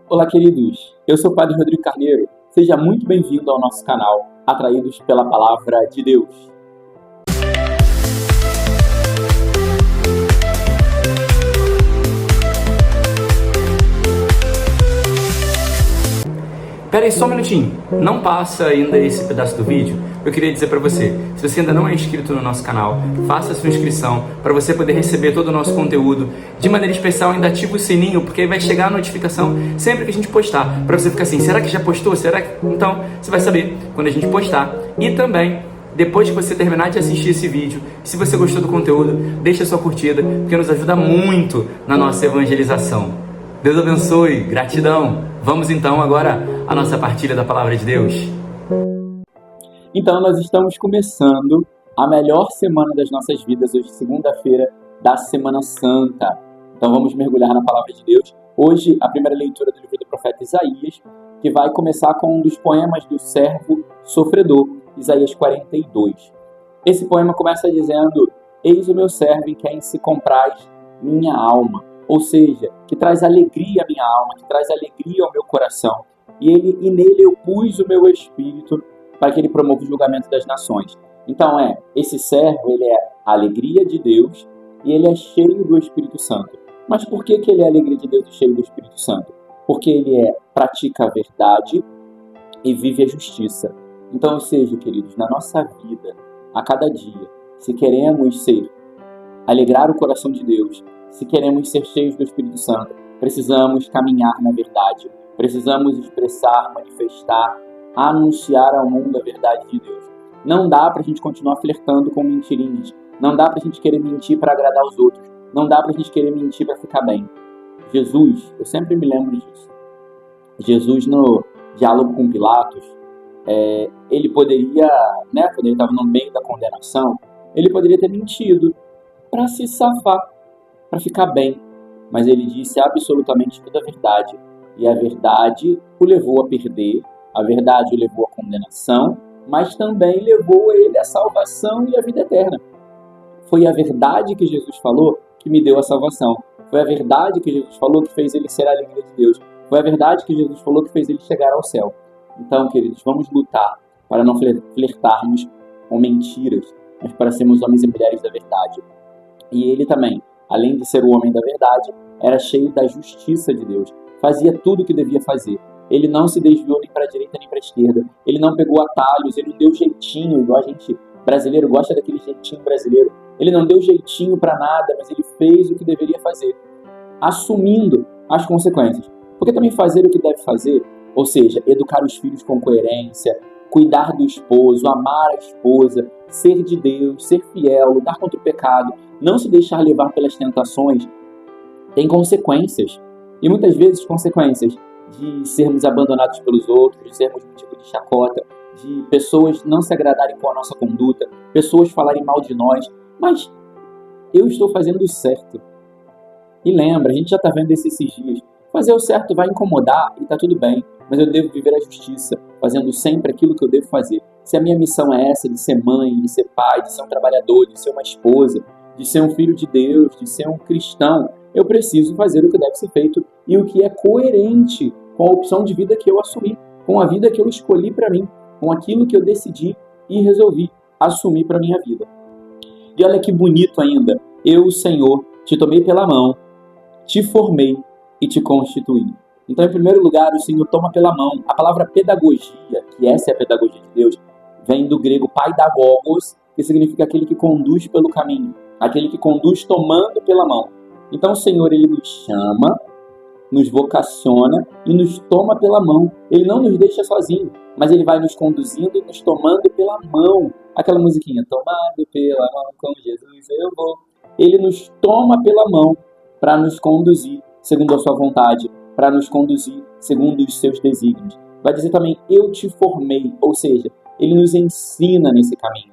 Olá, queridos. Eu sou o Padre Rodrigo Carneiro. Seja muito bem-vindo ao nosso canal, Atraídos pela Palavra de Deus. Pera aí só um minutinho, não passa ainda esse pedaço do vídeo. Eu queria dizer para você, se você ainda não é inscrito no nosso canal, faça a sua inscrição para você poder receber todo o nosso conteúdo. De maneira especial, ainda ativa o sininho, porque aí vai chegar a notificação sempre que a gente postar, para você ficar assim, será que já postou? Será que... Então, você vai saber quando a gente postar. E também, depois que você terminar de assistir esse vídeo, se você gostou do conteúdo, deixa a sua curtida, porque nos ajuda muito na nossa evangelização. Deus abençoe, gratidão. Vamos então agora à nossa partilha da Palavra de Deus. Então, nós estamos começando a melhor semana das nossas vidas, hoje, segunda-feira da Semana Santa. Então, vamos mergulhar na Palavra de Deus. Hoje, a primeira leitura do livro do profeta Isaías, que vai começar com um dos poemas do servo sofredor, Isaías 42. Esse poema começa dizendo: Eis o meu servo em quem se compraz minha alma. Ou seja, que traz alegria à minha alma, que traz alegria ao meu coração. E nele eu pus o meu espírito para que ele promova o julgamento das nações. Então esse servo, ele é a alegria de Deus e ele é cheio do Espírito Santo. Mas por que ele é a alegria de Deus e cheio do Espírito Santo? Porque ele pratica a verdade e vive a justiça. Então, ou seja, queridos, na nossa vida, a cada dia, se queremos alegrar o coração de Deus, se queremos ser cheios do Espírito Santo, precisamos caminhar na verdade, precisamos expressar, manifestar, anunciar ao mundo a verdade de Deus. Não dá para a gente continuar flertando com mentirinhas, não dá para a gente querer mentir para agradar os outros, não dá para a gente querer mentir para ficar bem. Jesus, eu sempre me lembro disso, Jesus no diálogo com Pilatos, ele poderia, quando ele estava no meio da condenação, ele poderia ter mentido para se safar, para ficar bem, mas ele disse absolutamente toda a verdade, e a verdade o levou a perder, a verdade o levou à condenação, mas também levou ele à salvação e à vida eterna. Foi a verdade que Jesus falou que me deu a salvação, foi a verdade que Jesus falou que fez ele ser a alegria de Deus, foi a verdade que Jesus falou que fez ele chegar ao céu. Então, queridos, vamos lutar para não flertarmos com mentiras, mas para sermos homens e mulheres da verdade. E ele também, além de ser o homem da verdade, era cheio da justiça de Deus. Fazia tudo o que devia fazer. Ele não se desviou nem para a direita nem para a esquerda. Ele não pegou atalhos, ele não deu jeitinho, igual a gente brasileiro gosta daquele jeitinho brasileiro. Ele não deu jeitinho para nada, mas ele fez o que deveria fazer, assumindo as consequências. Porque também fazer o que deve fazer, ou seja, educar os filhos com coerência, cuidar do esposo, amar a esposa, ser de Deus, ser fiel, lutar contra o pecado, não se deixar levar pelas tentações, tem consequências. E muitas vezes consequências de sermos abandonados pelos outros, de sermos motivo de chacota, de pessoas não se agradarem com a nossa conduta, pessoas falarem mal de nós. Mas eu estou fazendo o certo. E lembra, a gente já está vendo esses dias. Fazer o certo vai incomodar e está tudo bem, mas eu devo viver a justiça, fazendo sempre aquilo que eu devo fazer. Se a minha missão é essa, de ser mãe, de ser pai, de ser um trabalhador, de ser uma esposa, de ser um filho de Deus, de ser um cristão, eu preciso fazer o que deve ser feito e o que é coerente com a opção de vida que eu assumi, com a vida que eu escolhi para mim, com aquilo que eu decidi e resolvi assumir para minha vida. E olha que bonito ainda, eu, Senhor, te tomei pela mão, te formei e te constituí. Então, em primeiro lugar, o Senhor toma pela mão. A palavra pedagogia, que essa é a pedagogia de Deus, vem do grego paidagogos, que significa aquele que conduz pelo caminho, aquele que conduz tomando pela mão. Então, o Senhor, ele nos chama, nos vocaciona e nos toma pela mão. Ele não nos deixa sozinho, mas ele vai nos conduzindo e nos tomando pela mão. Aquela musiquinha, tomado pela mão com Jesus eu vou. Ele nos toma pela mão para nos conduzir segundo a sua vontade, para nos conduzir segundo os seus desígnios. Vai dizer também, eu te formei, ou seja, ele nos ensina nesse caminho,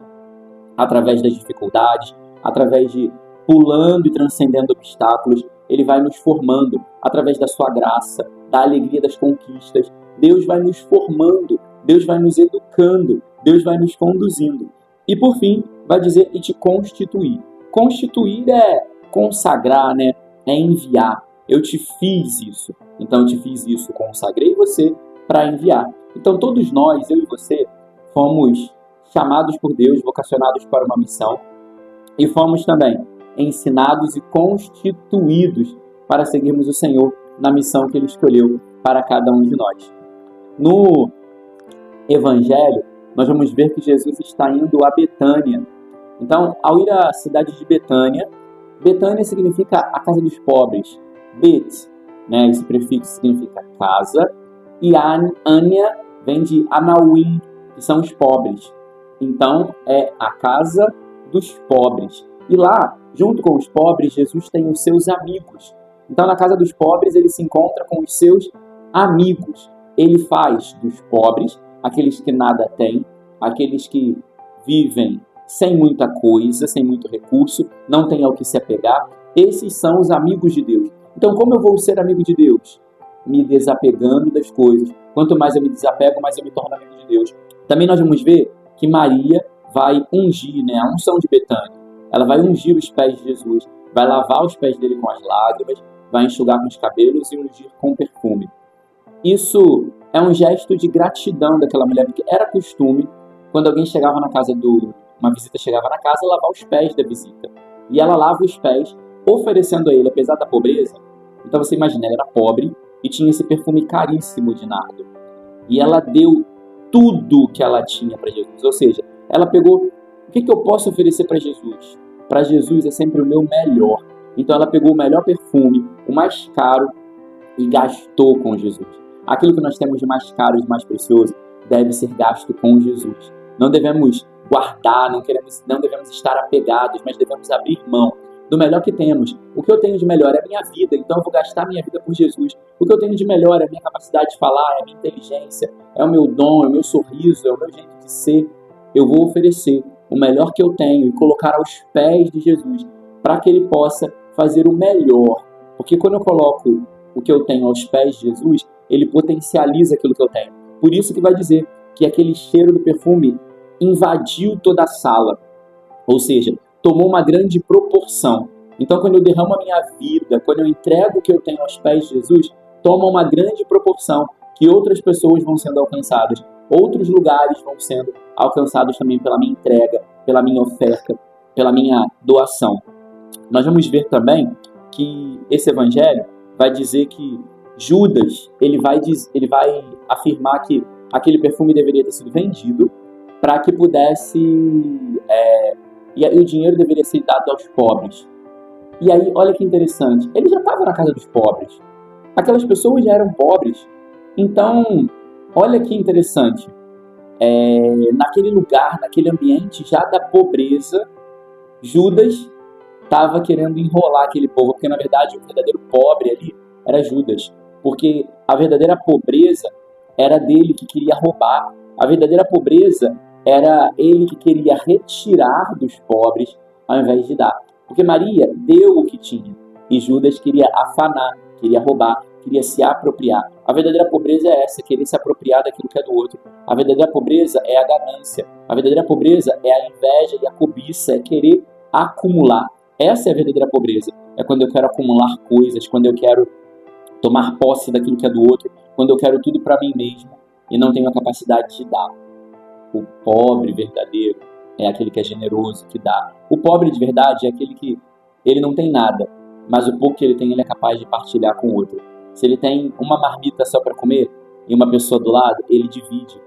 através das dificuldades, através de pulando e transcendendo obstáculos, ele vai nos formando através da sua graça, da alegria das conquistas. Deus vai nos formando, Deus vai nos educando, Deus vai nos conduzindo. E por fim, vai dizer e te constituir. Constituir é consagrar, é enviar. Eu te fiz isso. Então eu te fiz isso, consagrei você para enviar. Então todos nós, eu e você, fomos chamados por Deus, vocacionados para uma missão e fomos também ensinados e constituídos para seguirmos o Senhor na missão que Ele escolheu para cada um de nós. No Evangelho, nós vamos ver que Jesus está indo a Betânia. Então, ao ir à cidade de Betânia, Betânia significa a casa dos pobres. Bet, né, esse prefixo significa casa, e Ania vem de Anauim, que são os pobres. Então, é a casa dos pobres. E lá, junto com os pobres, Jesus tem os seus amigos. Então, na casa dos pobres, ele se encontra com os seus amigos. Ele faz dos pobres aqueles que nada têm, aqueles que vivem sem muita coisa, sem muito recurso, não tem ao que se apegar. Esses são os amigos de Deus. Então, como eu vou ser amigo de Deus? Me desapegando das coisas. Quanto mais eu me desapego, mais eu me torno amigo de Deus. Também nós vamos ver que Maria vai ungir, né, a unção de Betânia. Ela vai ungir os pés de Jesus, vai lavar os pés dele com as lágrimas, vai enxugar com os cabelos e ungir com perfume. Isso é um gesto de gratidão daquela mulher, porque era costume, quando alguém chegava na casa uma visita chegava na casa, lavar os pés da visita. E ela lava os pés, oferecendo a ele, apesar da pobreza. Então você imagina, ela era pobre e tinha esse perfume caríssimo de nardo. E ela deu tudo que ela tinha para Jesus. Ou seja, ela pegou, o que eu posso oferecer para Jesus? Para Jesus é sempre o meu melhor. Então ela pegou o melhor perfume, o mais caro, e gastou com Jesus. Aquilo que nós temos de mais caro e de mais precioso deve ser gasto com Jesus. Não devemos guardar, não devemos estar apegados, mas devemos abrir mão do melhor que temos. O que eu tenho de melhor é a minha vida, então eu vou gastar minha vida por Jesus. O que eu tenho de melhor é a minha capacidade de falar, é a minha inteligência, é o meu dom, é o meu sorriso, é o meu jeito de ser. Eu vou oferecer o melhor que eu tenho e colocar aos pés de Jesus para que Ele possa fazer o melhor. Porque quando eu coloco o que eu tenho aos pés de Jesus, Ele potencializa aquilo que eu tenho. Por isso que vai dizer que aquele cheiro do perfume invadiu toda a sala. Ou seja, tomou uma grande proporção. Então, quando eu derramo a minha vida, quando eu entrego o que eu tenho aos pés de Jesus, toma uma grande proporção que outras pessoas vão sendo alcançadas. Outros lugares vão sendo alcançados também pela minha entrega, pela minha oferta, pela minha doação. Nós vamos ver também que esse evangelho vai dizer que Judas, ele vai afirmar que aquele perfume deveria ter sido vendido para que pudesse... e o dinheiro deveria ser dado aos pobres. E aí, olha que interessante, ele já estava na casa dos pobres. Aquelas pessoas já eram pobres. Então, olha que interessante. Naquele lugar, naquele ambiente já da pobreza, Judas estava querendo enrolar aquele povo, porque na verdade o verdadeiro pobre ali era Judas. Porque a verdadeira pobreza era dele que queria roubar. A verdadeira pobreza era ele que queria retirar dos pobres ao invés de dar. Porque Maria deu o que tinha e Judas queria afanar, queria roubar, queria se apropriar. A verdadeira pobreza é essa, querer se apropriar daquilo que é do outro. A verdadeira pobreza é a ganância. A verdadeira pobreza é a inveja e a cobiça, é querer acumular. Essa é a verdadeira pobreza. É quando eu quero acumular coisas, quando eu quero tomar posse daquilo que é do outro, quando eu quero tudo para mim mesmo e não tenho a capacidade de dar. O pobre verdadeiro é aquele que é generoso, que dá. O pobre de verdade é aquele que ele não tem nada, mas o pouco que ele tem, ele é capaz de partilhar com o outro. Se ele tem uma marmita só para comer e uma pessoa do lado, ele divide.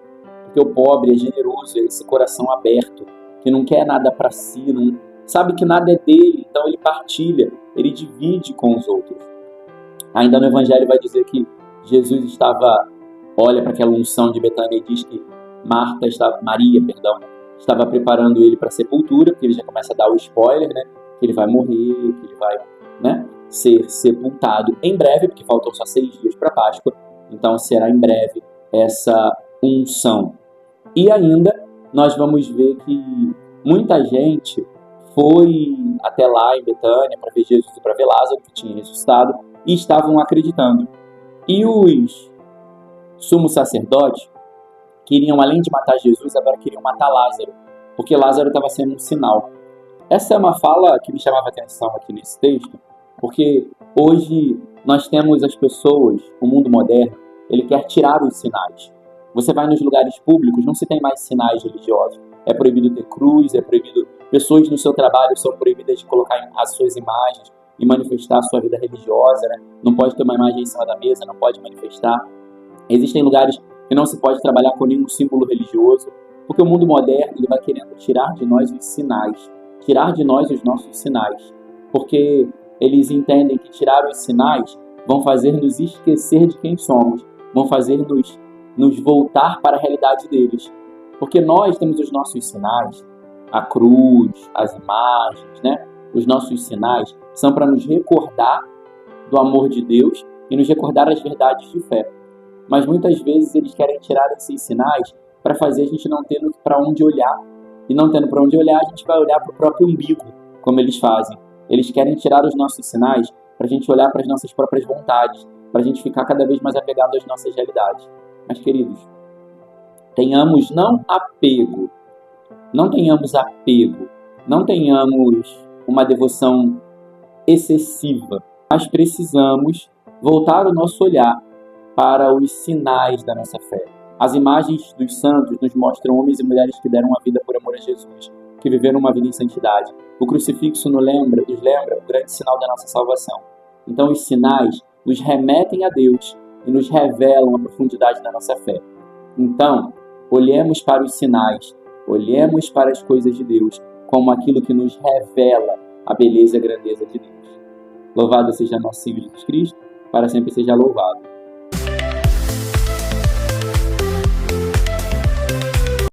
Porque o pobre é generoso, é esse coração aberto, que não quer nada para si, não sabe que nada é dele, então ele partilha, ele divide com os outros. Ainda no Evangelho vai dizer que Jesus olha para aquela unção de Betânia e diz que Maria estava preparando ele para a sepultura, porque ele já começa a dar o spoiler, né? Que ele vai morrer, que ele vai, né, ser sepultado em breve, porque faltam só 6 dias para a Páscoa, então será em breve essa unção. E ainda nós vamos ver que muita gente foi até lá em Betânia para ver Jesus e para ver Lázaro, que tinha ressuscitado, e estavam acreditando. E os sumos sacerdotes queriam, além de matar Jesus, agora queriam matar Lázaro, porque Lázaro estava sendo um sinal. Essa é uma fala que me chamava a atenção aqui nesse texto, Porque hoje nós temos as pessoas, o mundo moderno, ele quer tirar os sinais. Você vai nos lugares públicos, não se tem mais sinais religiosos. É proibido ter cruz, é proibido... Pessoas no seu trabalho são proibidas de colocar as suas imagens e manifestar a sua vida religiosa, né? Não pode ter uma imagem em cima da mesa, não pode manifestar. Existem lugares que não se pode trabalhar com nenhum símbolo religioso, porque o mundo moderno ele vai querendo tirar de nós os sinais, tirar de nós os nossos sinais, porque eles entendem que tirar os sinais vão fazer-nos esquecer de quem somos, vão fazer-nos voltar para a realidade deles. Porque nós temos os nossos sinais, a cruz, as imagens, né? Os nossos sinais são para nos recordar do amor de Deus e nos recordar as verdades de fé. Mas muitas vezes eles querem tirar esses sinais para fazer a gente não ter para onde olhar. E não tendo para onde olhar, a gente vai olhar para o próprio umbigo, como eles fazem. Eles querem tirar os nossos sinais para a gente olhar para as nossas próprias vontades, para a gente ficar cada vez mais apegado às nossas realidades. Mas, queridos, tenhamos não tenhamos apego, não tenhamos uma devoção excessiva, mas precisamos voltar o nosso olhar para os sinais da nossa fé. As imagens dos santos nos mostram homens e mulheres que deram a vida por amor a Jesus, que viveram uma vida em santidade. O crucifixo nos lembra o grande sinal da nossa salvação. Então os sinais nos remetem a Deus e nos revelam a profundidade da nossa fé. Então, olhemos para os sinais, olhemos para as coisas de Deus como aquilo que nos revela a beleza e a grandeza de Deus. Louvado seja nosso Senhor Jesus Cristo, para sempre seja louvado.